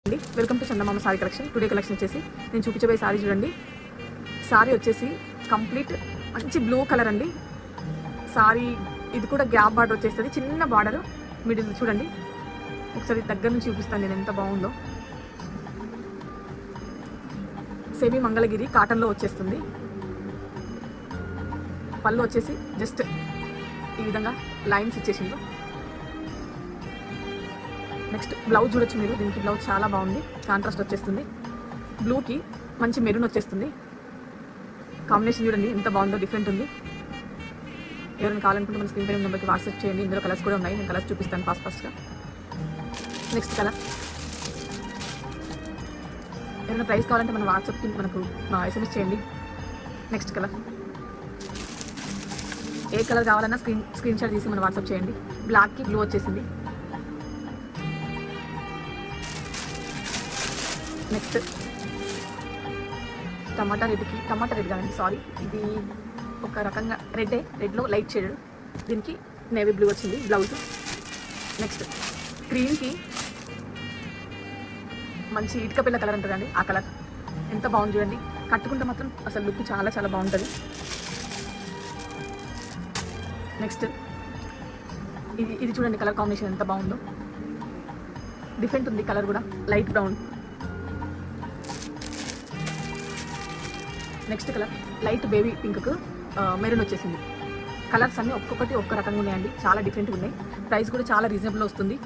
Welcome to Chandamama sorry collection. Today collection వచ్చేసి నేను చూపించబోయే సారీ చూడండి. సారీ వచ్చేసి కంప్లీట్ మంచి బ్లూ కలర్ అండి. సారీ ఇది కూడా గ్యాప్ బార్డర్ వచ్చేస్తుంది, చిన్న బార్డర్ మిడిల్ చూడండి. ఒకసారి దగ్గర నుంచి చూపిస్తాను నేను ఎంత బాగుందో. సెమీ మంగళగిరి కాటన్లో వచ్చేస్తుంది. పళ్ళు వచ్చేసి జస్ట్ ఈ విధంగా లైన్స్ ఇచ్చేసిండు. నెక్స్ట్ బ్లౌజ్ చూడొచ్చు మీరు. దీనికి బ్లౌజ్ చాలా బాగుంది, కాంట్రాస్ట్ వచ్చేస్తుంది. బ్లూకి మంచి మెరూన్ వచ్చేస్తుంది. కాంబినేషన్ చూడండి ఎంత బాగుందో, డిఫరెంట్ ఉంది. ఎవరైనా కావాలనుకుంటే మన స్క్రీన్ పైన నెంబర్కి వాట్సాప్ చేయండి. ఇందులో కలర్స్ కూడా ఉన్నాయి, నేను కలర్స్ చూపిస్తాను ఫాస్ట్గా. నెక్స్ట్ కలర్ ఏమైనా ప్రైస్ కావాలంటే మన వాట్సాప్కి మనకు SMS చేయండి. నెక్స్ట్ కలర్ ఏ కలర్ కావాలన్నా స్క్రీన్ షాట్ తీసి మన వాట్సాప్ చేయండి. బ్లాక్కి బ్లూ వచ్చేసింది. నెక్స్ట్ టమాటా రెడ్ కాదండి, సారీ, ఇది ఒక రకంగా రెడ్లో లైట్ షేడ్. దీనికి నేవీ బ్లూ వచ్చింది బ్లౌజ్. నెక్స్ట్ గ్రీన్కి మంచి ఇటుక పిల్ల కలర్ ఉంటుందండి, ఆ కలర్ ఎంత బాగుంది చూడండి. కట్టుకుంటే మాత్రం అసలు లుక్ చాలా చాలా బాగుంటుంది. నెక్స్ట్ ఇది చూడండి, కలర్ కాంబినేషన్ ఎంత బాగుందో, డిఫరెంట్ ఉంది కలర్ కూడా, light brown. Next colour light baby పింక్కు మెరూన్ వచ్చేసింది. కలర్స్ అన్నీ ఒక్కొక్కటి ఒక్క రకంగా ఉన్నాయండి, చాలా డిఫరెంట్గా ఉన్నాయి. ప్రైస్ కూడా చాలా రీజనబుల్ వస్తుంది.